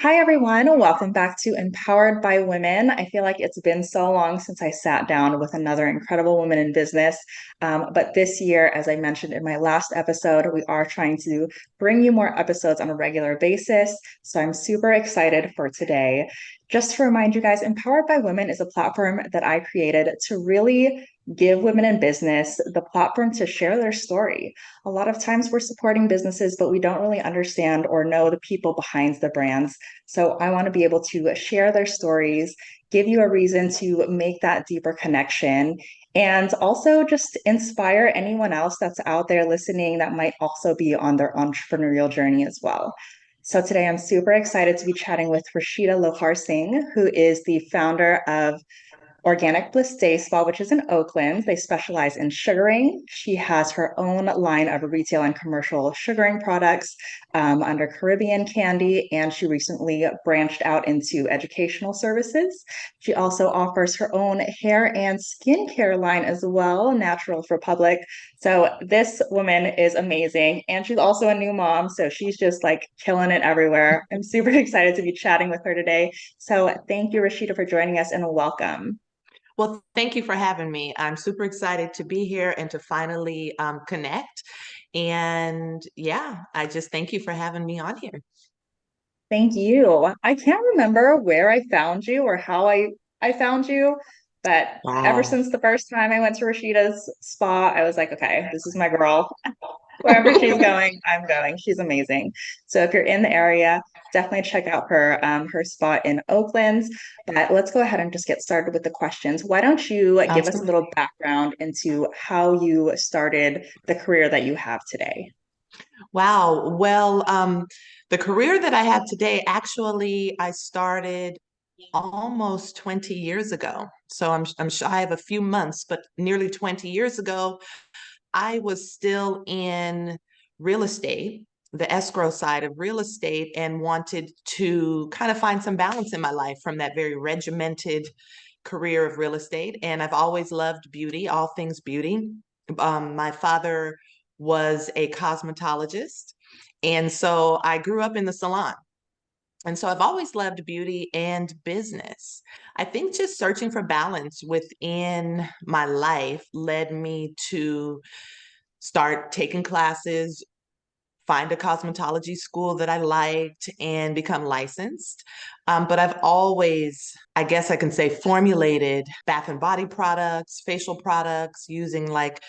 Hi, everyone. Welcome back to Empowered by Women. I feel like it's been so long since I sat down with another incredible woman in business. But this year, as I mentioned in my last episode, we are trying to bring you more episodes on a regular basis. So I'm super excited for today. Just to remind you guys, Empowered by Women is a platform that I created to really give women in business the platform to share their story. A lot of times we're supporting businesses, but we don't really understand or know the people behind the brands. So I want to be able to share their stories, give you a reason to make that deeper connection, and also just inspire anyone else that's out there listening that might also be on their entrepreneurial journey as well. So today I'm super excited to be chatting with Rasheedah Loharsingh, who is the founder of Organic Bliss Day Spa, which is in Oakland. They specialize in sugaring. She has her own line of retail and commercial sugaring products under Caribbean Candy, and she recently branched out into educational services. She also offers her own hair and skincare line as well, Natural Republic. So this woman is amazing, and she's also a new mom, so she's just like killing it everywhere. I'm super excited to be chatting with her today. So thank you, Rasheedah, for joining us, and welcome. Well, thank you for having me. I'm super excited to be here and to finally connect. And yeah, I just thank you for having me on here. Thank you. I can't remember where I found you or how I found you, but ever Wow. since the first time I went to Rasheedah's spa, I was like, okay, this is my girl. Wherever she's going, I'm going. She's amazing. So if you're in the area, definitely check out her spot in Oakland. But let's go ahead and just get started with the questions. Why don't you give Sounds us a good. little background into how you started the career that you have today? Wow. Well, the career that I have today, actually, I started almost 20 years ago. So I'm shy of a few months, but nearly 20 years ago, I was still in real estate, the escrow side of real estate, and wanted to kind of find some balance in my life from that very regimented career of real estate. And I've always loved beauty, all things beauty. My father was a cosmetologist. And so I grew up in the salon. And so I've always loved beauty and business. I think just searching for balance within my life led me to start taking classes, find a cosmetology school that I liked, and become licensed. But I've always, I guess I can say, formulated bath and body products, facial products using like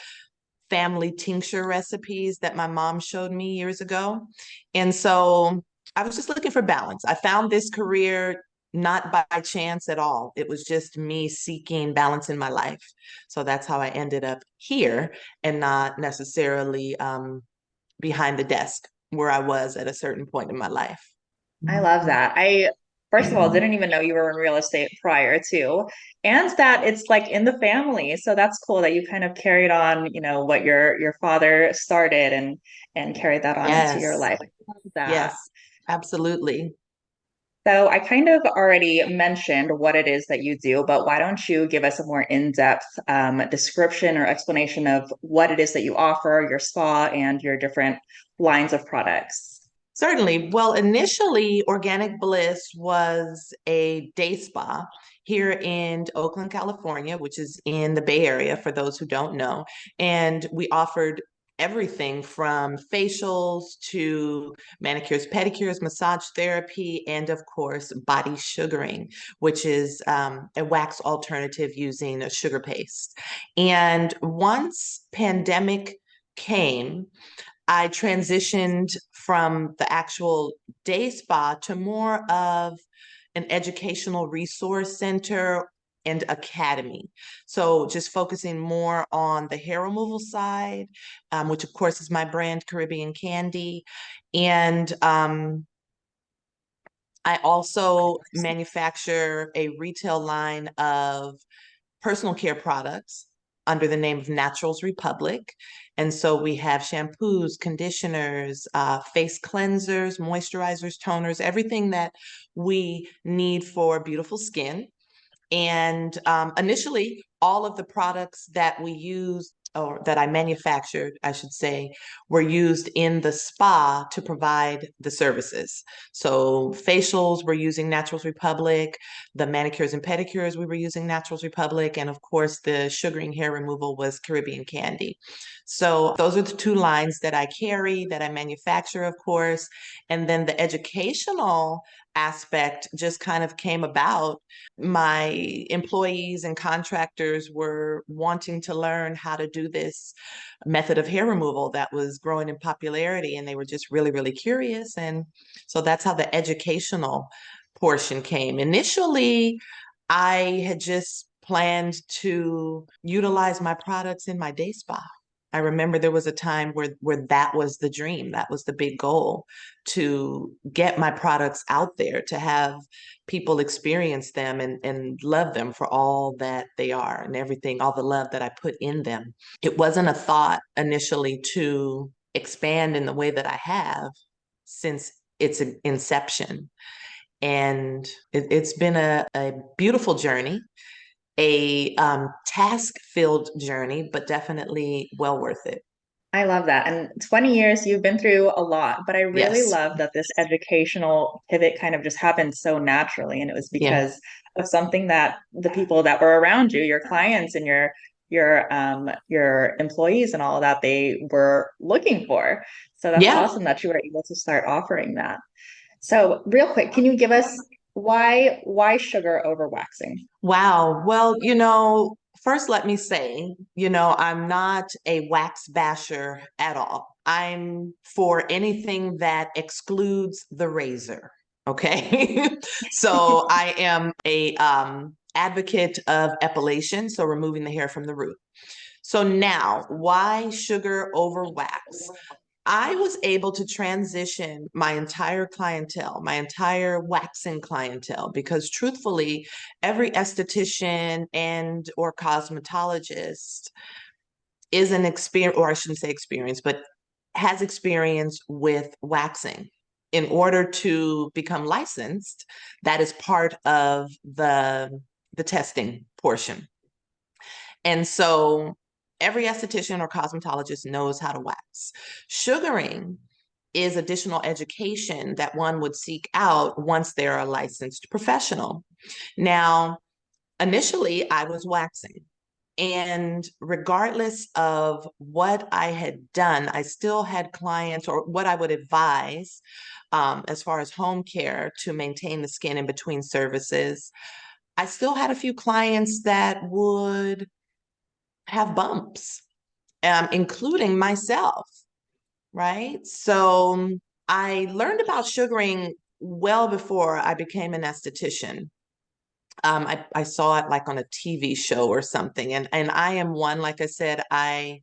family tincture recipes that my mom showed me years ago. And so I was just looking for balance. I found this career not by chance at all. It was just me seeking balance in my life. So that's how I ended up here and not necessarily behind the desk where I was at a certain point in my life. I love that. First of all, didn't even know you were in real estate prior to, and that it's like in the family. So that's cool that you kind of carried on, what your father started and carried that on into your Yes, life. I love that. yes, absolutely. So I kind of already mentioned what it is that you do, but why don't you give us a more in-depth description or explanation of what it is that you offer, your spa, and your different lines of products? Certainly. Well, initially, Organic Bliss was a day spa here in Oakland, California, which is in the Bay Area for those who don't know. And we offered everything from facials to manicures, pedicures, massage therapy, and of course, body sugaring, which is a wax alternative using a sugar paste. And once pandemic came, I transitioned from the actual day spa to more of an educational resource center and academy. So just focusing more on the hair removal side, which of course is my brand, Caribbean Candy. And I also manufacture a retail line of personal care products under the name of Naturals Republic. And so we have shampoos, conditioners, face cleansers, moisturizers, toners, everything that we need for beautiful skin. And initially, all of the products that we use or that I manufactured, I should say, were used in the spa to provide the services. So facials were using Naturals Republic, the manicures and pedicures we were using Naturals Republic, and of course the sugaring hair removal was Caribbean Candy. So those are the two lines that I carry, that I manufacture, of course. And then the educational aspect just kind of came about. My employees and contractors were wanting to learn how to do this method of hair removal that was growing in popularity, and they were just really, really curious. And so that's how the educational portion came. Initially, I had just planned to utilize my products in my day spa. I remember there was a time where that was the dream, that was the big goal, to get my products out there, to have people experience them and love them for all that they are and everything, all the love that I put in them. It wasn't a thought initially to expand in the way that I have since its inception. And it's been a beautiful journey, a task-filled journey, but definitely well worth it. I love that. And 20 years, you've been through a lot, but I really Yes. love that this educational pivot kind of just happened so naturally. And it was Yeah. because of something that the people that were around you, your clients and your employees and all of that, they were looking for. So that's Yeah. awesome that you were able to start offering that. So real quick, can you give us why sugar over waxing? Wow. Well, first let me say, I'm not a wax basher at all. I'm for anything that excludes the razor. Okay. So I am a advocate of epilation, so removing the hair from the root. So now, why sugar over wax? I was able to transition my entire clientele, my entire waxing clientele, because truthfully, every esthetician and or cosmetologist is an experience, or I shouldn't say experience, but has experience with waxing. In order to become licensed, that is part of the testing portion. And so every esthetician or cosmetologist knows how to wax. Sugaring is additional education that one would seek out once they're a licensed professional. Now, initially, I was waxing. And regardless of what I had done, I still had clients, or what I would advise as far as home care to maintain the skin in between services. I still had a few clients that would have bumps, including myself, right? So I learned about sugaring well before I became an esthetician. I saw it like on a TV show or something. And I am one, like I said, I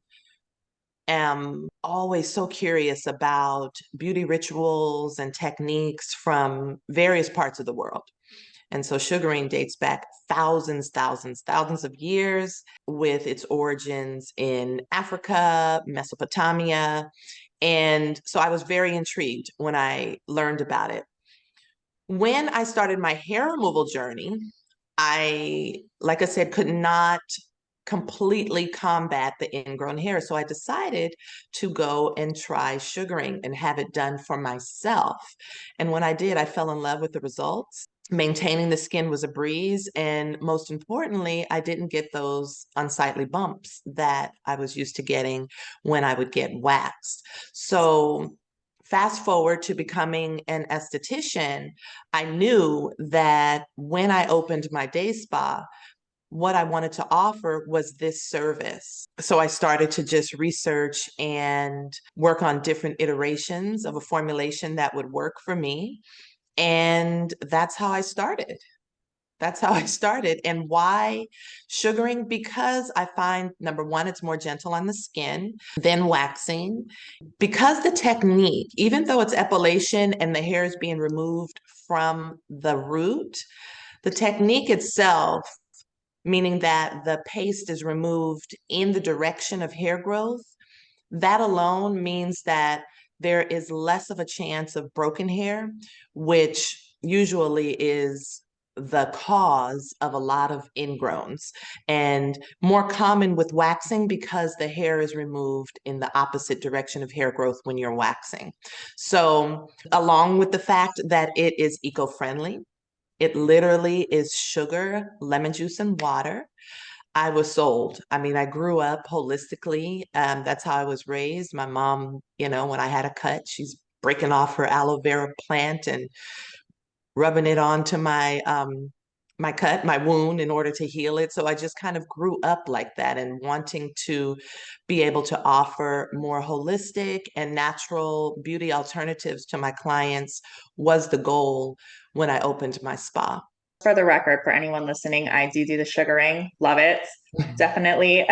am always so curious about beauty rituals and techniques from various parts of the world. And so sugaring dates back thousands of years, with its origins in Africa, Mesopotamia. And so I was very intrigued when I learned about it. When I started my hair removal journey, like I said, could not completely combat the ingrown hair. So I decided to go and try sugaring and have it done for myself. And when I did, I fell in love with the results. Maintaining the skin was a breeze. And most importantly, I didn't get those unsightly bumps that I was used to getting when I would get waxed. So fast forward to becoming an esthetician, I knew that when I opened my day spa, what I wanted to offer was this service. So I started to just research and work on different iterations of a formulation that would work for me. And that's how I started. That's how I started. And why sugaring? Because I find, number one, it's more gentle on the skin than waxing. Because the technique, even though it's epilation and the hair is being removed from the root, the technique itself, meaning that the paste is removed in the direction of hair growth, that alone means that there is less of a chance of broken hair, which usually is the cause of a lot of ingrowns, and more common with waxing because the hair is removed in the opposite direction of hair growth when you're waxing. So, along with the fact that it is eco-friendly, it literally is sugar, lemon juice, and water. I was sold. I mean, I grew up holistically. That's how I was raised. My mom, when I had a cut, she's breaking off her aloe vera plant and rubbing it onto my cut, my wound in order to heal it. So I just kind of grew up like that and wanting to be able to offer more holistic and natural beauty alternatives to my clients was the goal when I opened my spa. For the record, for anyone listening, I do the sugaring. Love it. Definitely.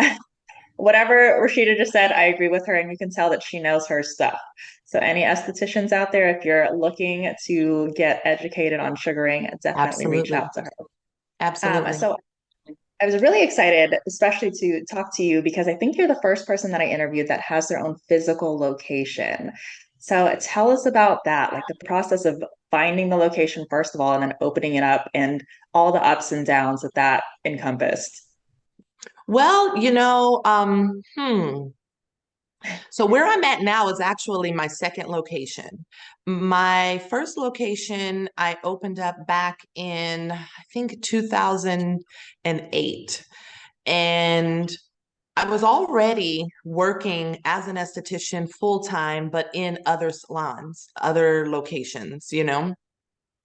Whatever Rasheedah just said, I agree with her, and you can tell that she knows her stuff. So, any estheticians out there, if you're looking to get educated on sugaring, definitely reach out Absolutely. to her. Absolutely. So I was really excited, especially to talk to you because I think you're the first person that I interviewed that has their own physical location. So tell us about that, like the process of finding the location, first of all, and then opening it up and all the ups and downs that that encompassed. Well, so where I'm at now is actually my second location. My first location I opened up back in, I think, 2008. And I was already working as an esthetician full time, but in other salons, other locations.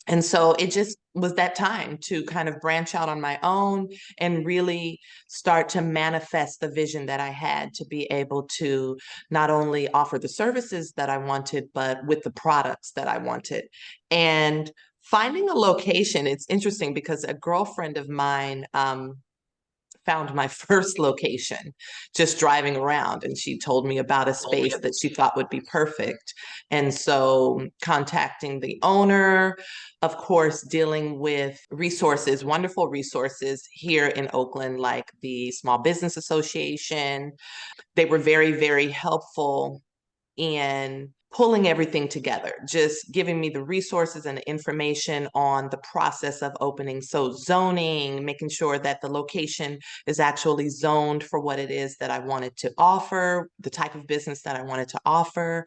And so it just was that time to kind of branch out on my own and really start to manifest the vision that I had to be able to not only offer the services that I wanted, but with the products that I wanted. And finding a location, it's interesting because a girlfriend of mine, found my first location just driving around, and she told me about a space that she thought would be perfect. And so contacting the owner, of course, dealing with resources, wonderful resources here in Oakland, like the Small Business Association. They were very, very helpful in pulling everything together, just giving me the resources and the information on the process of opening. So zoning, making sure that the location is actually zoned for what it is that I wanted to offer, the type of business that I wanted to offer.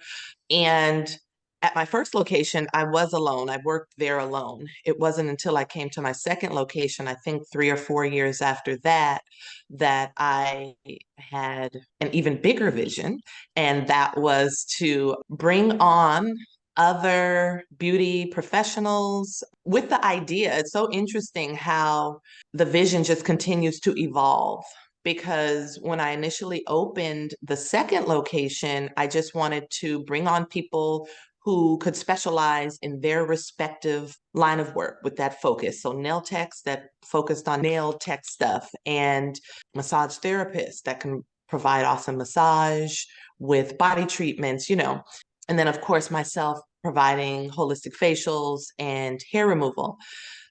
And at my first location, I was alone. I worked there alone. It wasn't until I came to my second location, I think 3 or 4 years after that, that I had an even bigger vision, and that was to bring on other beauty professionals with the idea. It's so interesting how the vision just continues to evolve. Because when I initially opened the second location, I just wanted to bring on people who could specialize in their respective line of work with that focus. So nail techs that focused on nail tech stuff, and massage therapists that can provide awesome massage with body treatments. And then, of course, myself providing holistic facials and hair removal.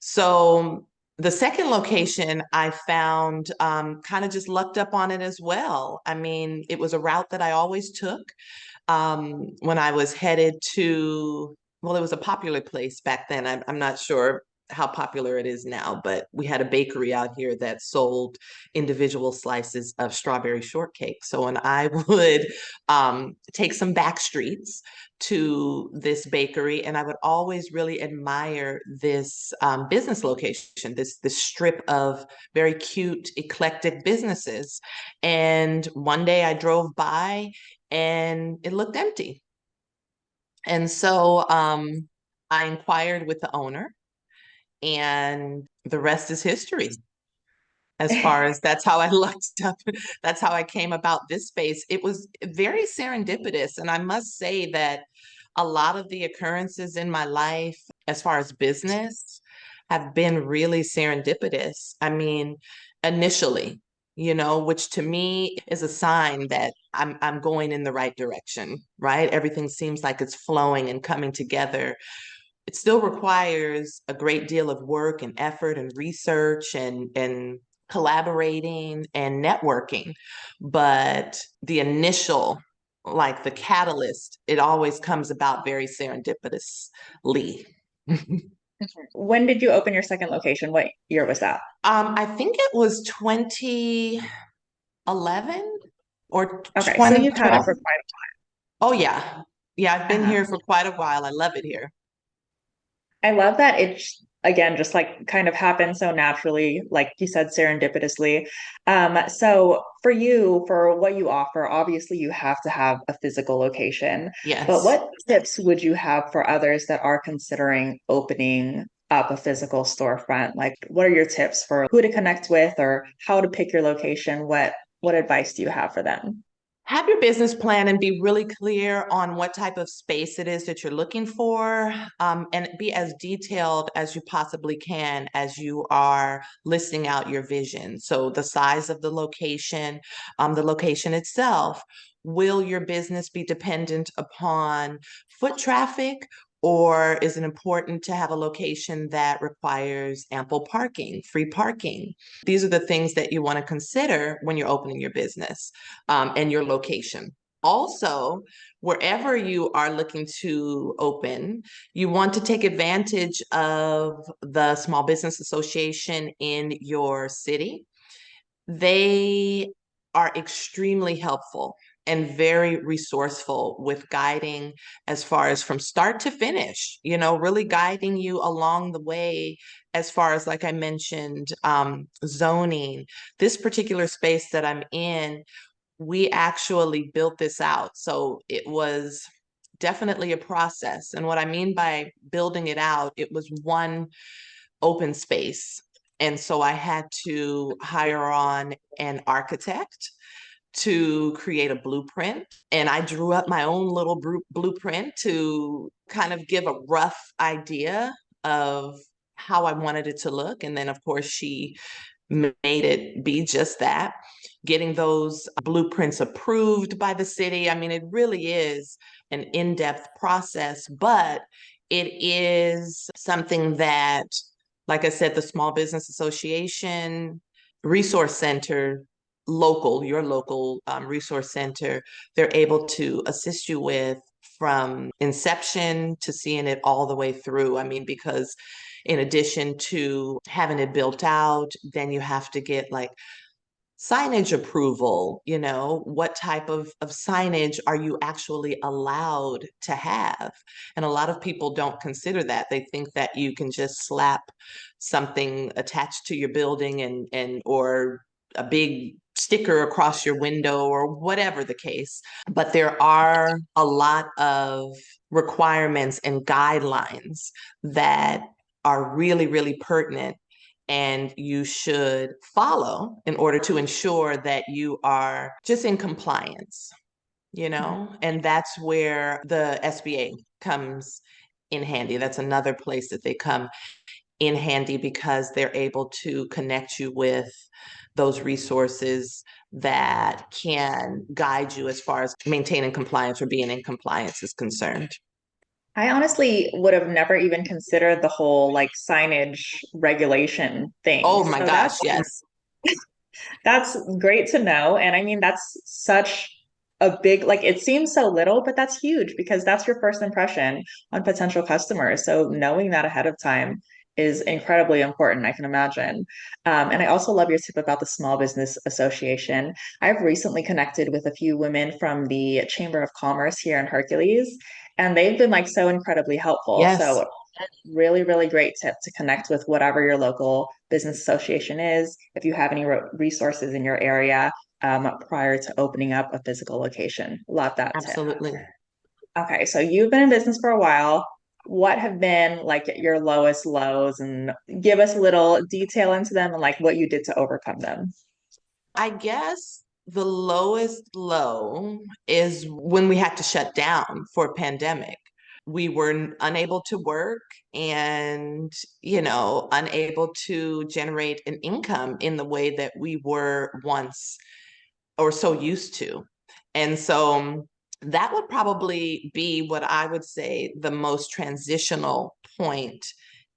So the second location I found, kind of just lucked up on it as well. I mean, it was a route that I always took when I was headed to, well, it was a popular place back then. I'm not sure how popular it is now, but we had a bakery out here that sold individual slices of strawberry shortcake. So when I would take some back streets to this bakery, and I would always really admire this business location, this strip of very cute, eclectic businesses. And one day I drove by and it looked empty. And so I inquired with the owner, and the rest is history. As far as that's how I looked up, that's how I came about this space. It was very serendipitous. And I must say that a lot of the occurrences in my life, as far as business, have been really serendipitous. I mean, initially, which to me is a sign that I'm going in the right direction, right? Everything seems like it's flowing and coming together. It still requires a great deal of work and effort and research and collaborating and networking. But the initial, like the catalyst, it always comes about very serendipitously. When did you open your second location? What year was that? I think it was 2011 or Okay, so you've had it 2012. for quite Oh yeah. Yeah, I've a been while. here for quite a while. I love it here. I love that again, just like kind of happened so naturally, like you said, serendipitously. So for you, for what you offer, obviously you have to have a physical location, but Yes. what tips would you have for others that are considering opening up a physical storefront? Like, what are your tips for who to connect with or how to pick your location? What advice do you have for them? Have your business plan and be really clear on what type of space it is that you're looking for, and be as detailed as you possibly can as you are listing out your vision. So the size of the location itself. Will your business be dependent upon foot traffic? Or is it important to have a location that requires ample parking, free parking? These are the things that you want to consider when you're opening your business, and your location. Also, wherever you are looking to open, you want to take advantage of the Small Business Association in your city. They are extremely helpful and very resourceful with guiding as far as from start to finish, really guiding you along the way as far as, like I mentioned, zoning. This particular space that I'm in, we actually built this out. So it was definitely a process. And what I mean by building it out, it was one open space. And so I had to hire on an architect to create a blueprint. And I drew up my own little blueprint to kind of give a rough idea of how I wanted it to look. And then, of course, she made it be just that, getting those blueprints approved by the city. I mean, it really is an in-depth process, but it is something that, like I said, the Small Business Association Resource Center, your local resource center, they're able to assist you with from inception to seeing it all the way through. I mean, because in addition to having it built out, then you have to get like signage approval. What type of signage are you actually allowed to have? And a lot of people don't consider that. They think that you can just slap something attached to your building and or a big sticker across your window or whatever the case. But there are a lot of requirements and guidelines that are really, really pertinent and you should follow in order to ensure that you are just in compliance, and that's where the SBA comes in handy. That's another place that they come in handy because they're able to connect you with those resources that can guide you as far as maintaining compliance or being in compliance is concerned. I honestly would have never even considered the whole like signage regulation thing. Oh my So gosh, yes. that's great to know. And I mean, that's such a big, like, it seems so little, but that's huge because that's your first impression on potential customers. So knowing that ahead of time is incredibly important, I can imagine. And I also love your tip about the Small Business Association. I've recently connected with a few women from the Chamber of Commerce here in Hercules, and they've been like so incredibly helpful. Yes, So really, really great tip to connect with whatever your local business association is. If you have any resources in your area prior to opening up a physical location. Love that tip. absolutely. Okay, so you've been in business for a while. What have been like your lowest lows and give us a little detail into them and like what you did to overcome them? I guess the lowest low is when we had to shut down for a pandemic. We were unable to work and, unable to generate an income in the way that we were once or so used to. And so that would probably be what I would say the most transitional point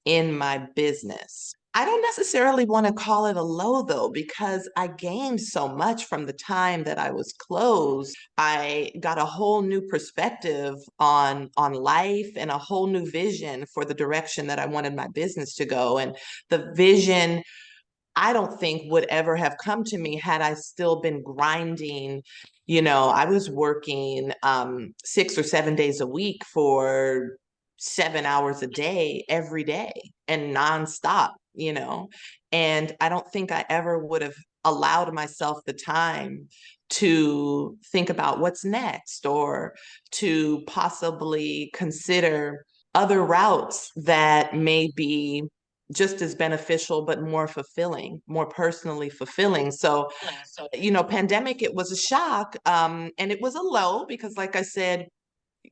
in my business. I don't necessarily want to call it a low though, because I gained so much from the time that I was closed. I got a whole new perspective on life and a whole new vision for the direction that I wanted my business to go. And the vision I don't think would ever have come to me had I still been grinding. I was working 6 or 7 days a week for 7 hours a day, every day, and nonstop, And I don't think I ever would have allowed myself the time to think about what's next or to possibly consider other routes that may be just as beneficial, but more fulfilling, more personally fulfilling. So, pandemic, it was a shock. And it was a low because, like I said,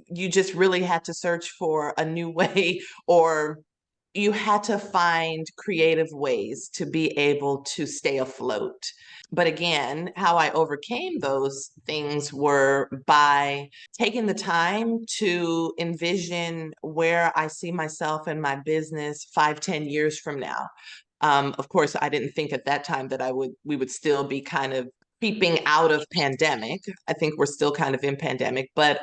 you just really had to search for a new way, or you had to find creative ways to be able to stay afloat. But again, how I overcame those things were by taking the time to envision where I see myself in my business 5, 10 years from now. Of course, I didn't think at that time that we would still be kind of creeping out of pandemic. I think we're still kind of in pandemic, but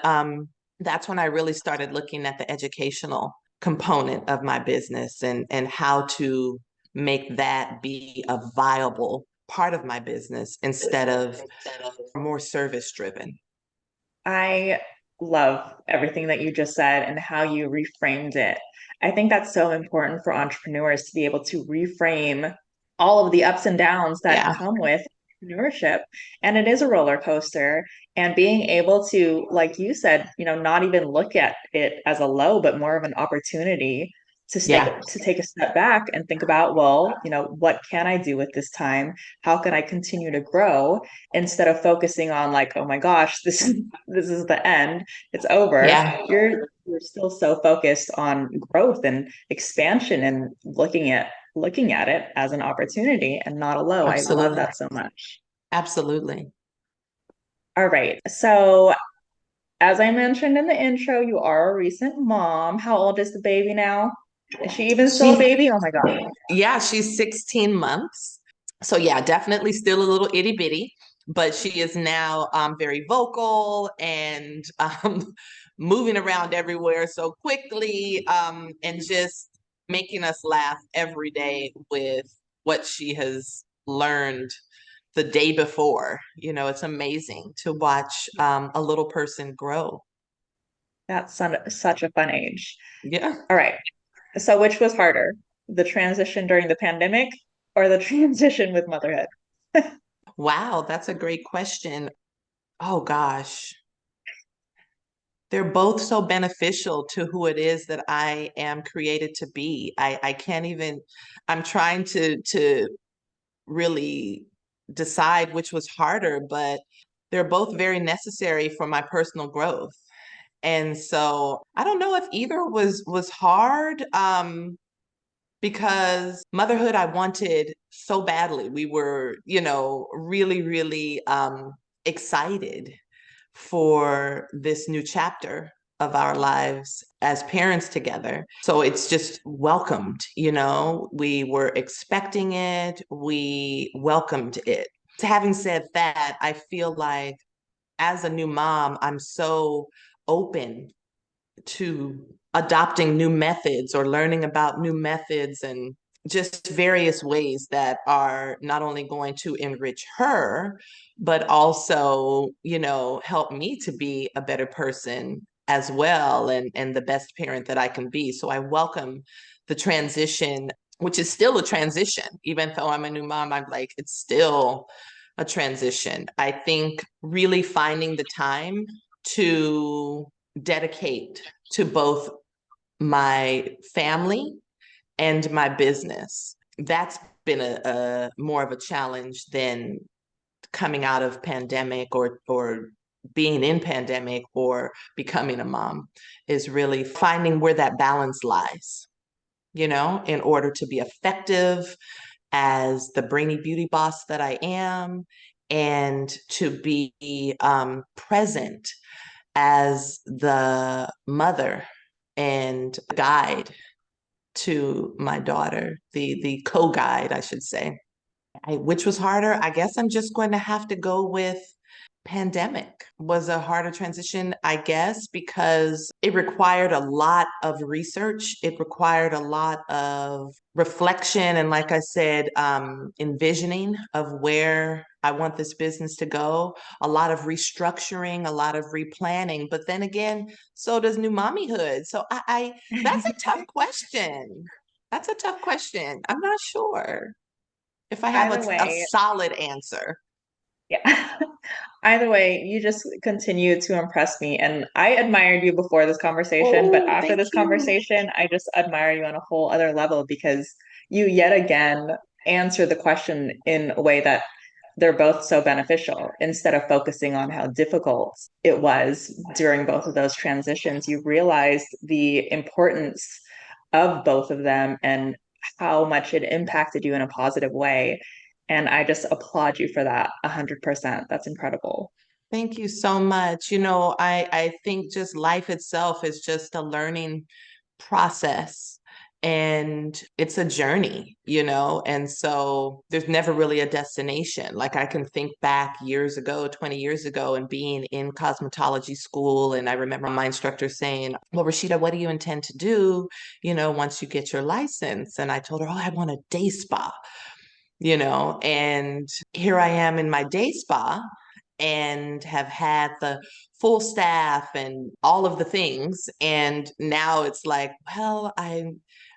that's when I really started looking at the educational component of my business and how to make that be a viable part of my business instead of more service driven. I love everything that you just said and how you reframed it. I think that's so important for entrepreneurs to be able to reframe all of the ups and downs that Yeah. come with entrepreneurship. And it is a roller coaster. And being able to, like you said, not even look at it as a low, but more of an opportunity Yeah. to take a step back and think about, well, what can I do with this time? How can I continue to grow instead of focusing on like, oh my gosh, this is the end, it's over. Yeah. You're still so focused on growth and expansion and looking at it as an opportunity and not a low. I love Absolutely. that so much. Absolutely. All right. So as I mentioned in the intro, you are a recent mom. How old is the baby now? Is she even still a She, baby? Oh my God. yeah, she's 16 months. So yeah, definitely still a little itty bitty, but she is now very vocal and moving around everywhere so quickly, and just making us laugh every day with what she has learned the day before. It's amazing to watch a little person grow. That's such a fun age. Yeah. All right. So which was harder, the transition during the pandemic or the transition with motherhood? Wow, that's a great question. Oh gosh. They're both so beneficial to who it is that I am created to be. I can't even, I'm trying to really decide which was harder, but they're both very necessary for my personal growth. And so I don't know if either was hard. Because motherhood I wanted so badly. We were, really, really excited for this new chapter of our lives as parents together. So it's just welcomed. We were expecting it, we welcomed it. Having said that, I feel like as a new mom, I'm so open to adopting new methods or learning about new methods and just various ways that are not only going to enrich her, but also, help me to be a better person as well and the best parent that I can be. So I welcome the transition, which is still a transition. Even though I'm a new mom, I'm like, it's still a transition. I think really finding the time to dedicate to both my family and my business. That's been a more of a challenge than coming out of pandemic or being in pandemic or becoming a mom, is really finding where that balance lies, in order to be effective as the brainy beauty boss that I am, and to be present as the mother and guide to my daughter, the co-guide, I should say. Which was harder? I guess I'm just going to have to go with pandemic was a harder transition, I guess, because it required a lot of research. It required a lot of reflection. And like I said, envisioning of where I want this business to go, a lot of restructuring, a lot of replanning. But then again, so does new mommyhood. So that's a tough question. That's a tough question. I'm not sure if I have Either a way, solid answer. yeah. Either way, you just continue to impress me. And I admired you before this conversation, but Oh, after thank this you. conversation, I just admire you on a whole other level because you yet again answer the question in a way that they're both so beneficial. Instead of focusing on how difficult it was during both of those transitions, you realized the importance of both of them and how much it impacted you in a positive way. And I just applaud you for that 100%. That's incredible. Thank you so much. I think just life itself is just a learning process and it's a journey, and so there's never really a destination. Like I can think back years ago, 20 years ago, and being in cosmetology school. And I remember my instructor saying, well, Rasheedah, what do you intend to do, once you get your license? And I told her, oh, I want a day spa. And here I am in my day spa and have had the full staff and all of the things. And now it's like, well, I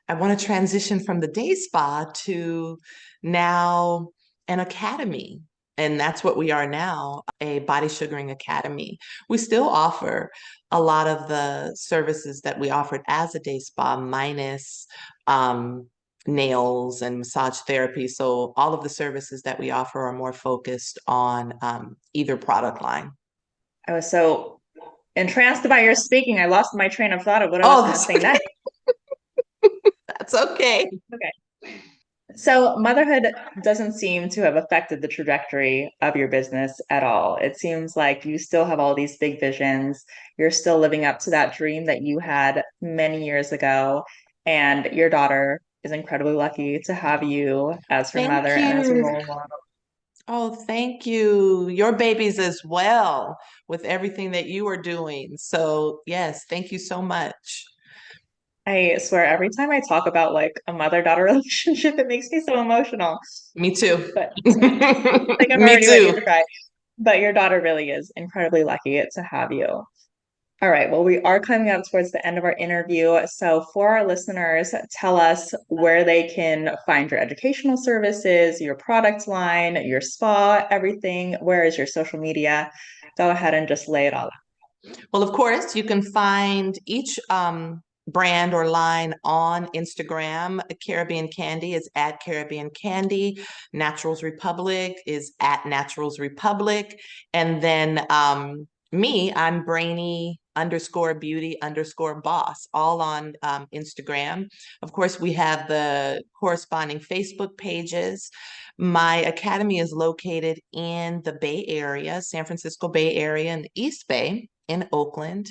want to transition from the day spa to now an academy. And that's what we are now, a body sugaring academy. We still offer a lot of the services that we offered as a day spa, minus nails and massage therapy. So all of the services that we offer are more focused on either product line. I was so entranced by your speaking, I lost my train of thought of what I was Oh, going to that's say okay. next. That's okay. Okay. So, motherhood doesn't seem to have affected the trajectory of your business at all. It seems like you still have all these big visions. You're still living up to that dream that you had many years ago. And your daughter is incredibly lucky to have you as her Thank mother and as a you. role model. Oh, thank you. Your babies as well with everything that you are doing. So, yes, thank you so much. I swear, every time I talk about like a mother-daughter relationship, it makes me so emotional. Me too. But like I'm Me already ready too. to cry. But your daughter really is incredibly lucky to have you. All right. Well, we are coming up towards the end of our interview. So, for our listeners, tell us where they can find your educational services, your product line, your spa, everything. Where is your social media? Go ahead and just lay it all out. Well, of course, you can find each brand or line on Instagram. Caribbean Candy is at Caribbean Candy. Naturals Republic is at Naturals Republic. And then I'm Brainy _beauty_boss, all on Instagram. Of course, we have the corresponding Facebook pages. My academy is located in the Bay Area, San Francisco Bay Area, in the East Bay in Oakland.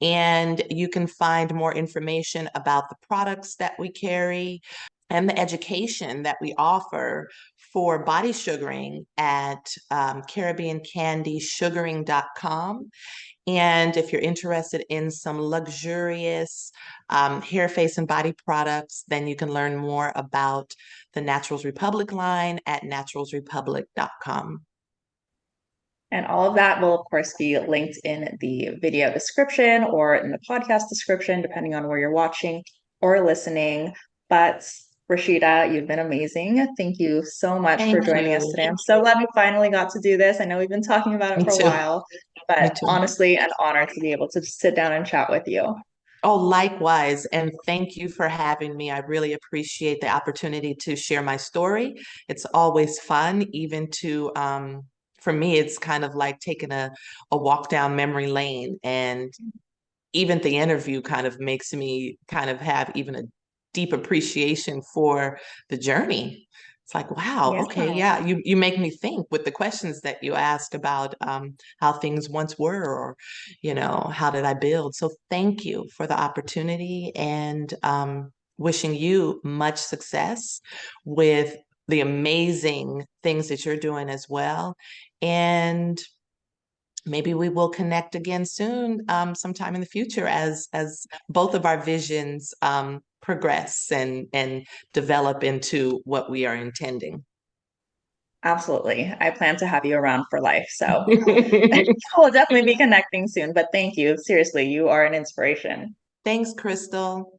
And you can find more information about the products that we carry and the education that we offer for body sugaring at CaribbeanCandySugaring.com. And if you're interested in some luxurious hair, face, and body products, then you can learn more about the Naturals Republic line at naturalsrepublic.com. And all of that will, of course, be linked in the video description or in the podcast description, depending on where you're watching or listening. But Rasheedah, you've been amazing. Thank you so much for Thank joining us you. today. I'm so glad we finally got to do this. I know we've been talking about it Me for a too. while, Me but too. honestly, an honor to be able to sit down and chat with you. Oh, likewise. And thank you for having me. I really appreciate the opportunity to share my story. It's always fun, even for me, it's kind of like taking a walk down memory lane. And even the interview kind of makes me kind of have even a deep appreciation for the journey. It's like, wow, Yeah. okay, yeah, you make me think with the questions that you asked about how things once were, or how did I build? So thank you for the opportunity, and wishing you much success with the amazing things that you're doing as well. And maybe we will connect again soon, sometime in the future, as both of our visions progress and develop into what we are intending. Absolutely. I plan to have you around for life. So we'll definitely be connecting soon. But thank you. Seriously, you are an inspiration. Thanks, Crystal.